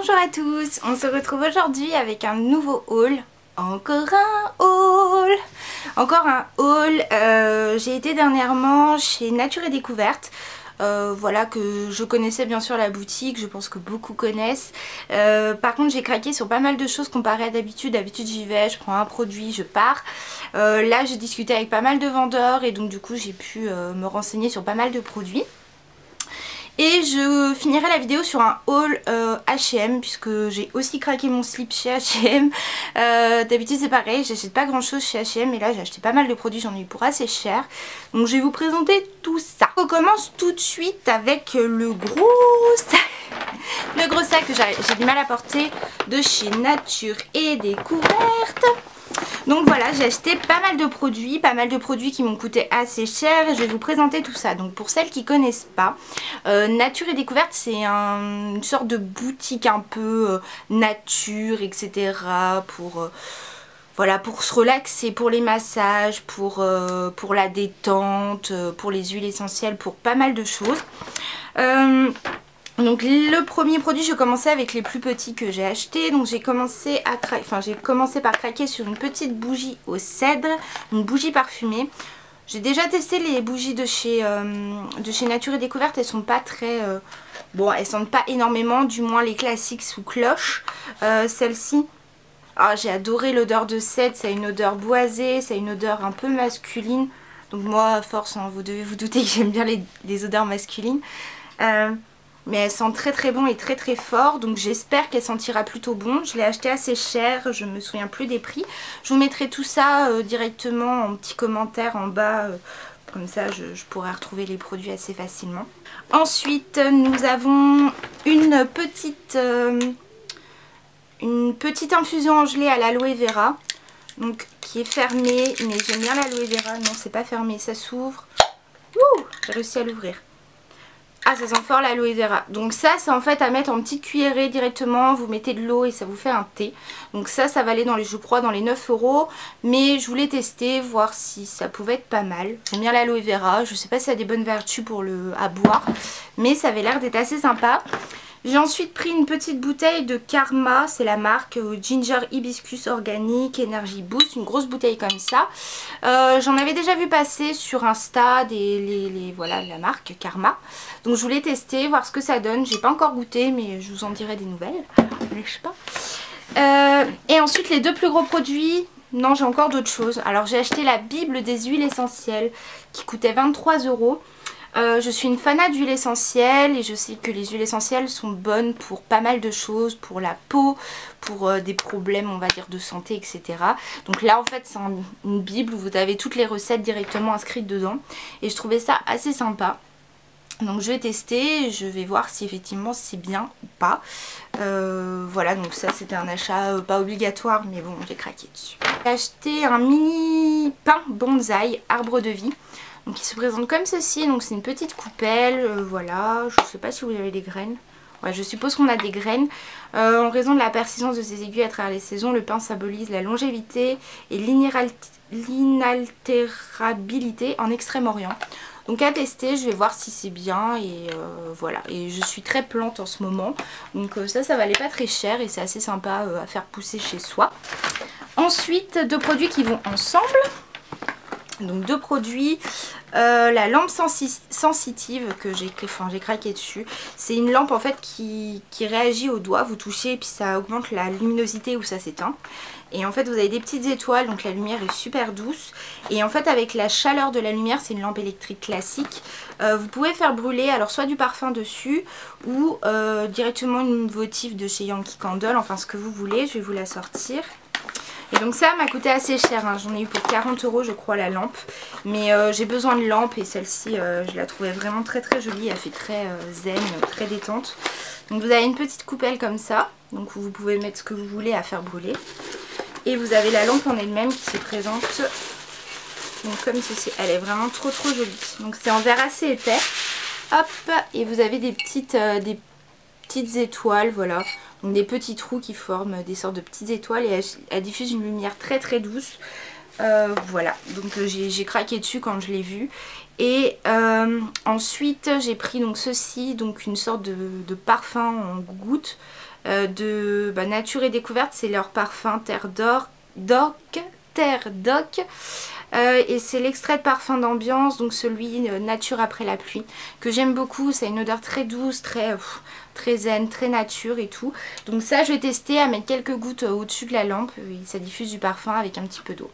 Bonjour à tous, on se retrouve aujourd'hui avec un nouveau haul. Encore un haul. J'ai été dernièrement chez Nature et Découverte. Voilà, que je connaissais bien sûr la boutique, je pense que beaucoup connaissent. Par contre j'ai craqué sur pas mal de choses comparé à d'habitude. D'habitude j'y vais, je prends un produit, je pars. Là j'ai discuté avec pas mal de vendeurs et donc du coup j'ai pu me renseigner sur pas mal de produits. Et je finirai la vidéo sur un haul H&M puisque j'ai aussi craqué mon slip chez H&M. D'habitude c'est pareil, j'achète pas grand chose chez H&M mais là j'ai acheté pas mal de produits, j'en ai eu pour assez cher. Donc je vais vous présenter tout ça. On commence tout de suite avec le gros sac. Le gros sac que j'ai du mal à porter de chez Nature et Découverte. Donc voilà, j'ai acheté pas mal de produits qui m'ont coûté assez cher et je vais vous présenter tout ça. Donc pour celles qui connaissent pas, Nature et Découverte c'est une sorte de boutique un peu nature, etc. Voilà, pour se relaxer, pour les massages, pour la détente, pour les huiles essentielles, pour pas mal de choses. Donc le premier produit, je commençais avec les plus petits que j'ai achetés. Donc j'ai commencé par craquer sur une petite bougie au cèdre, une bougie parfumée. J'ai déjà testé les bougies de chez Nature et Découverte, elles sont pas très... bon, elles sentent pas énormément, du moins les classiques sous cloche. Celle-ci, j'ai adoré l'odeur de cèdre, ça a une odeur boisée, ça a une odeur un peu masculine. Donc moi, à force, hein, vous devez vous douter que j'aime bien les odeurs masculines. Mais elle sent très très bon et très très fort, donc j'espère qu'elle sentira plutôt bon. Je l'ai acheté assez cher, je me souviens plus des prix. Je vous mettrai tout ça directement en petit commentaire en bas, comme ça je pourrai retrouver les produits assez facilement. Ensuite nous avons une petite infusion en gelée à l'aloe vera, donc qui est fermée, mais j'aime bien l'aloe vera. Non, c'est pas fermé, ça s'ouvre. J'ai réussi à l'ouvrir. Ah, ça sent fort l'aloe vera. Donc ça c'est en fait à mettre en petite cuillerée directement. Vous mettez de l'eau et ça vous fait un thé. Donc ça valait je crois dans les 9 €. Mais je voulais tester, voir si ça pouvait être pas mal. J'aime bien l'aloe vera. Je sais pas si ça a des bonnes vertus à boire. Mais ça avait l'air d'être assez sympa. J'ai ensuite pris une petite bouteille de Karma, c'est la marque Ginger Hibiscus Organique Energy Boost, une grosse bouteille comme ça. J'en avais déjà vu passer sur Insta voilà, la marque Karma. Donc je voulais tester, voir ce que ça donne. J'ai pas encore goûté mais je vous en dirai des nouvelles, n'est-ce pas. Et ensuite les deux plus gros produits, non j'ai encore d'autres choses. Alors j'ai acheté la Bible des huiles essentielles qui coûtait 23 €. Je suis une fanat d'huile essentielle et je sais que les huiles essentielles sont bonnes pour pas mal de choses, pour la peau, pour des problèmes on va dire de santé, etc. Donc là en fait c'est une bible où vous avez toutes les recettes directement inscrites dedans et je trouvais ça assez sympa. Donc je vais tester, je vais voir si effectivement c'est bien ou pas. Voilà, donc ça c'était un achat pas obligatoire mais bon j'ai craqué dessus. J'ai acheté un mini pain bonsaï arbre de vie. Donc il se présente comme ceci, donc c'est une petite coupelle, voilà, je sais pas si vous avez des graines. Ouais, je suppose qu'on a des graines. En raison de la persistance de ces aiguilles à travers les saisons, le pain symbolise la longévité et l'inaltérabilité en Extrême-Orient. Donc à tester, je vais voir si c'est bien et voilà. Et je suis très plante en ce moment, donc ça valait pas très cher et c'est assez sympa à faire pousser chez soi. Ensuite, deux produits qui vont ensemble. Donc deux produits, la lampe sensitive que j'ai craqué dessus. C'est une lampe en fait qui réagit au doigt, vous touchez et puis ça augmente la luminosité ou ça s'éteint. Et en fait vous avez des petites étoiles, donc la lumière est super douce. Et en fait avec la chaleur de la lumière, c'est une lampe électrique classique. Vous pouvez faire brûler alors soit du parfum dessus ou directement une votive de chez Yankee Candle, enfin ce que vous voulez, je vais vous la sortir. Et donc ça m'a coûté assez cher, hein. J'en ai eu pour 40 € je crois la lampe. Mais j'ai besoin de lampe et celle-ci je la trouvais vraiment très très jolie. Elle fait très zen, très détente. Donc vous avez une petite coupelle comme ça. Donc vous pouvez mettre ce que vous voulez à faire brûler. Et vous avez la lampe en elle-même qui se présente donc comme ceci. Elle est vraiment trop trop jolie. Donc c'est en verre assez épais. Hop, et vous avez des petites étoiles, voilà. Donc des petits trous qui forment des sortes de petites étoiles et elle diffuse une lumière très très douce. Voilà, donc j'ai craqué dessus quand je l'ai vu. Et ensuite j'ai pris donc ceci, donc une sorte de parfum en gouttes. de Nature et Découverte. C'est leur parfum Terre d'Oc. Et c'est l'extrait de parfum d'ambiance, donc celui Nature après la pluie, que j'aime beaucoup. Ça a une odeur très douce, très zen, très nature et tout. Donc ça je vais tester à mettre quelques gouttes au-dessus de la lampe, et ça diffuse du parfum avec un petit peu d'eau.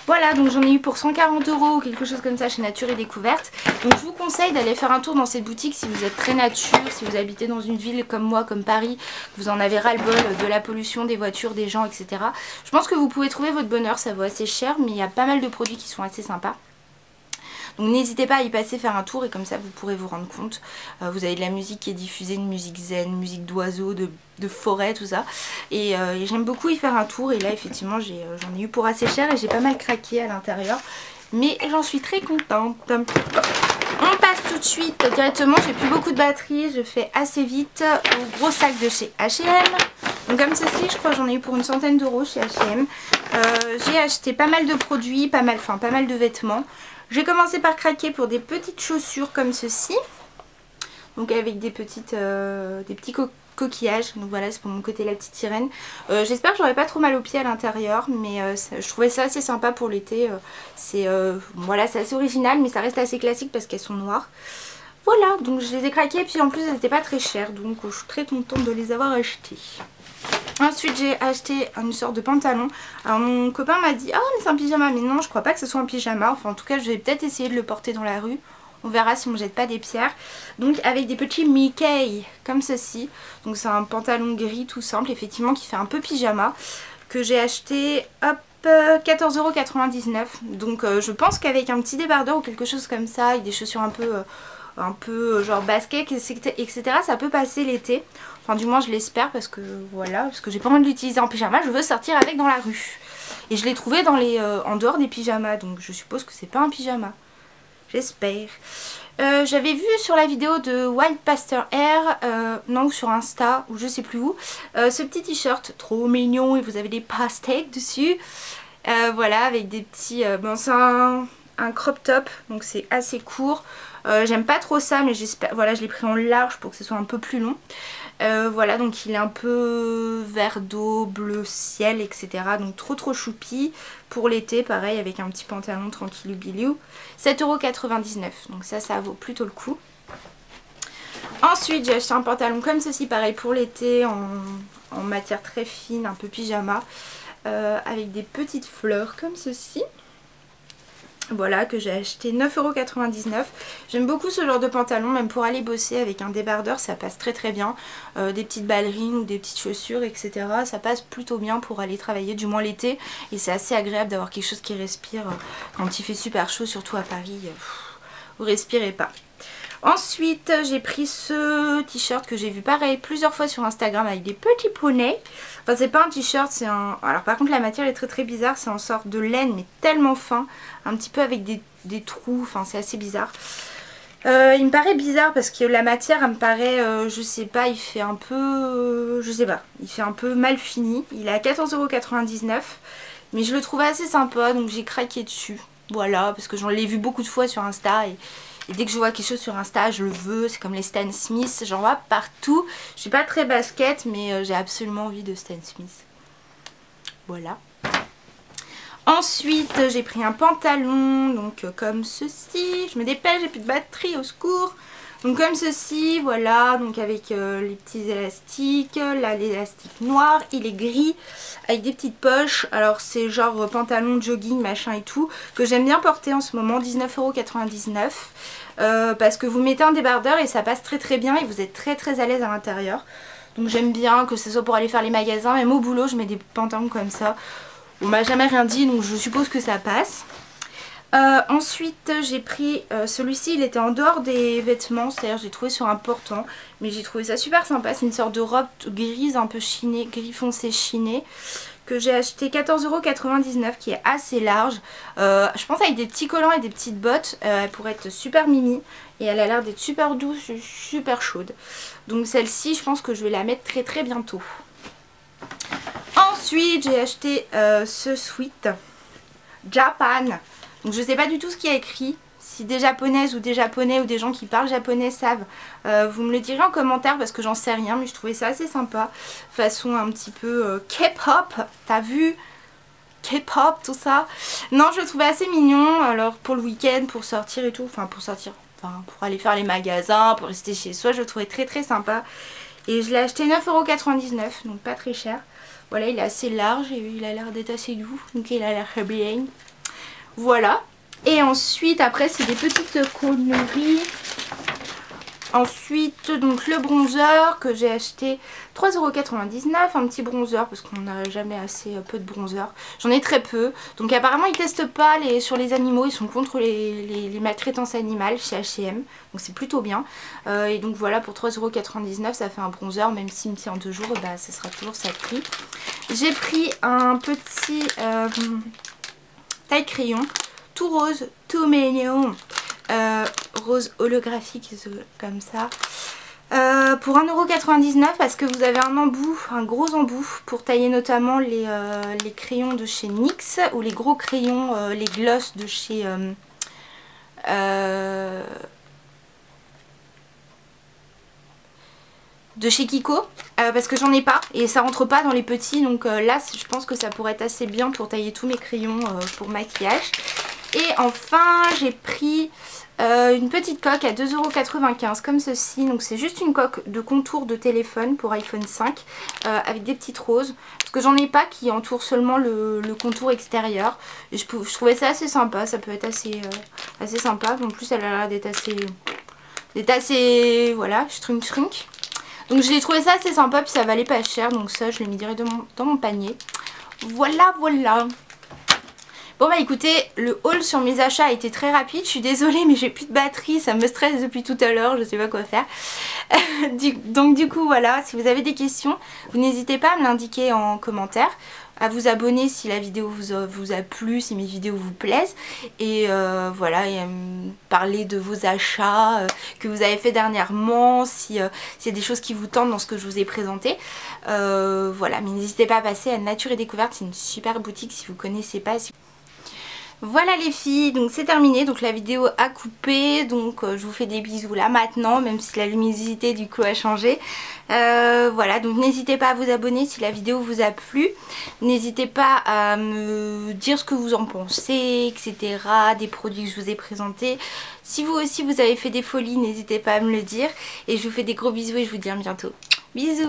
Voilà, donc j'en ai eu pour 140 € ou quelque chose comme ça chez Nature et Découverte. Donc je vous conseille d'aller faire un tour dans cette boutique si vous êtes très nature, si vous habitez dans une ville comme moi, comme Paris, vous en avez ras-le-bol de la pollution, des voitures, des gens, etc. Je pense que vous pouvez trouver votre bonheur, ça vaut assez cher, mais il y a pas mal de produits qui sont assez sympas. Donc n'hésitez pas à y passer, faire un tour, et comme ça vous pourrez vous rendre compte. Vous avez de la musique qui est diffusée, une musique zen, musique d'oiseaux, de forêt, tout ça. Et j'aime beaucoup y faire un tour, et là effectivement j'en ai eu pour assez cher et j'ai pas mal craqué à l'intérieur. Mais j'en suis très contente. On passe tout de suite directement, j'ai plus beaucoup de batterie, je fais assez vite au gros sac de chez H&M. Donc comme ceci, je crois que j'en ai eu pour une centaine d'euros chez H&M. J'ai acheté pas mal de produits, pas mal de vêtements. J'ai commencé par craquer pour des petites chaussures comme ceci. Donc avec des petits coquillages. Donc voilà, c'est pour mon côté la petite sirène. J'espère que j'aurai pas trop mal aux pieds à l'intérieur, mais je trouvais ça assez sympa pour l'été. Voilà, c'est assez original, mais ça reste assez classique parce qu'elles sont noires. Voilà, donc je les ai craquées, et puis en plus elles n'étaient pas très chères, donc je suis très contente de les avoir achetées. Ensuite j'ai acheté une sorte de pantalon. Alors mon copain m'a dit « Ah mais c'est un pyjama », mais non, je crois pas que ce soit un pyjama. Enfin en tout cas je vais peut-être essayer de le porter dans la rue. On verra si on ne jette pas des pierres. Donc avec des petits Mickey comme ceci. Donc c'est un pantalon gris tout simple, effectivement, qui fait un peu pyjama, que j'ai acheté, hop, 14,99 €. Donc je pense qu'avec un petit débardeur ou quelque chose comme ça, et des chaussures un peu genre basket, etc., ça peut passer l'été. Enfin du moins je l'espère, parce que voilà, parce que j'ai pas envie de l'utiliser en pyjama, je veux sortir avec dans la rue. Et je l'ai trouvé en dehors des pyjamas, donc je suppose que c'est pas un pyjama. J'espère. J'avais vu sur la vidéo de Wild Pasteur Air, non, ou sur Insta, ou je sais plus où, ce petit t-shirt trop mignon, et vous avez des pastèques dessus. Voilà, avec des petits... bon, c'est un crop top, donc c'est assez court. J'aime pas trop ça, mais j'espère... Voilà, je l'ai pris en large pour que ce soit un peu plus long. Voilà, donc il est un peu vert d'eau, bleu ciel, etc. Donc trop choupi pour l'été, pareil, avec un petit pantalon tranquillou bilou. 7,99 €, donc ça vaut plutôt le coup. Ensuite j'ai acheté un pantalon comme ceci, pareil pour l'été, en matière très fine, un peu pyjama, avec des petites fleurs comme ceci. Voilà, que j'ai acheté 9,99 €. J'aime beaucoup ce genre de pantalon, même pour aller bosser avec un débardeur, ça passe très bien. Des petites ballerines ou des petites chaussures, etc. Ça passe plutôt bien pour aller travailler, du moins l'été. Et c'est assez agréable d'avoir quelque chose qui respire quand il fait super chaud, surtout à Paris. Vous respirez pas. Ensuite j'ai pris ce t-shirt que j'ai vu pareil plusieurs fois sur Instagram avec des petits poneys. Enfin c'est pas un t-shirt, c'est un... Alors par contre la matière est très bizarre, c'est en sorte de laine mais tellement fin, un petit peu avec des trous, enfin c'est assez bizarre. Il me paraît bizarre parce que la matière elle me paraît, je sais pas, il fait un peu... je sais pas, il fait un peu mal fini. Il est à 14,99 €, mais je le trouve assez sympa, donc j'ai craqué dessus. Voilà, parce que j'en l'ai vu beaucoup de fois sur Insta, et dès que je vois quelque chose sur Insta, je le veux. C'est comme les Stan Smith, j'en vois partout. Je suis pas très basket, mais j'ai absolument envie de Stan Smith. Voilà. Ensuite, j'ai pris un pantalon, donc comme ceci. Je me dépêche, j'ai plus de batterie, au secours. Donc comme ceci, voilà, donc avec les petits élastiques, là l'élastique noir, il est gris, avec des petites poches. Alors c'est genre pantalon, jogging, machin et tout, que j'aime bien porter en ce moment, 19,99 €. Parce que vous mettez un débardeur et ça passe très bien et vous êtes très à l'aise à l'intérieur. Donc j'aime bien que ce soit pour aller faire les magasins, même au boulot je mets des pantalons comme ça. On m'a jamais rien dit, donc je suppose que ça passe. Ensuite j'ai pris celui-ci, il était en dehors des vêtements, c'est-à-dire j'ai trouvé sur un portant, mais j'ai trouvé ça super sympa. C'est une sorte de robe grise un peu chinée, gris foncé chiné, que j'ai acheté 14,99 €, qui est assez large. Je pense avec des petits collants et des petites bottes, elle pourrait être super mimi, et elle a l'air d'être super douce, super chaude. Donc celle-ci je pense que je vais la mettre très bientôt. Ensuite j'ai acheté ce sweat Japan. Donc je sais pas du tout ce qu'il y a écrit, Si des japonaises ou des japonais ou des gens qui parlent japonais savent, vous me le direz en commentaire parce que j'en sais rien, mais je trouvais ça assez sympa. Façon un petit peu K-pop, t'as vu? K-pop, tout ça. Non, je le trouvais assez mignon. Alors pour le week-end, pour sortir et tout, enfin pour sortir, enfin pour aller faire les magasins, pour rester chez soi, je le trouvais très très sympa. Et je l'ai acheté 9,99 €, donc pas très cher. Voilà, il est assez large et il a l'air d'être assez doux, donc il a l'air bien. Voilà. Et ensuite, après, c'est des petites conneries. Ensuite, donc le bronzer que j'ai acheté 3,99 €, un petit bronzer parce qu'on n'a jamais assez peu de bronzer. J'en ai très peu. Donc apparemment, ils testent pas sur les animaux, ils sont contre les maltraitances animales chez H&M. Donc c'est plutôt bien. Et donc voilà, pour 3,99 €, ça fait un bronzer, même s'il me tient en 2 jours, bah, ça sera toujours ça de prix. J'ai pris un petit taille crayon, tout rose, tout mignon. Rose holographique comme ça, pour 1,99 € parce que vous avez un embout, un gros embout pour tailler notamment les crayons de chez NYX ou les gros crayons, les gloss de chez Kiko, parce que j'en ai pas et ça rentre pas dans les petits, donc là je pense que ça pourrait être assez bien pour tailler tous mes crayons pour maquillage. Et enfin j'ai pris une petite coque à 2,95 € comme ceci. Donc c'est juste une coque de contour de téléphone pour iPhone 5 avec des petites roses. Parce que j'en ai pas qui entourent seulement le contour extérieur. Et je trouvais ça assez sympa, ça peut être assez sympa. En plus elle a l'air d'être assez voilà, shrunk. Donc j'ai trouvé ça assez sympa, puis ça valait pas cher. Donc ça je l'ai mis direct dans mon panier. Voilà. Bon bah écoutez, le haul sur mes achats a été très rapide, je suis désolée mais j'ai plus de batterie, ça me stresse depuis tout à l'heure, je sais pas quoi faire. Donc du coup voilà, si vous avez des questions, vous n'hésitez pas à me l'indiquer en commentaire, à vous abonner si la vidéo vous a plu, si mes vidéos vous plaisent, et voilà, et à me parler de vos achats que vous avez fait dernièrement, s'il y a des choses qui vous tentent dans ce que je vous ai présenté. Voilà, mais n'hésitez pas à passer à Nature et Découverte, c'est une super boutique si vous connaissez pas. Voilà les filles, donc c'est terminé, donc la vidéo a coupé, donc je vous fais des bisous là maintenant, même si la luminosité du coup a changé. Voilà, donc n'hésitez pas à vous abonner si la vidéo vous a plu, n'hésitez pas à me dire ce que vous en pensez, etc., des produits que je vous ai présentés. Si vous aussi vous avez fait des folies, n'hésitez pas à me le dire, et je vous fais des gros bisous et je vous dis à bientôt. Bisous.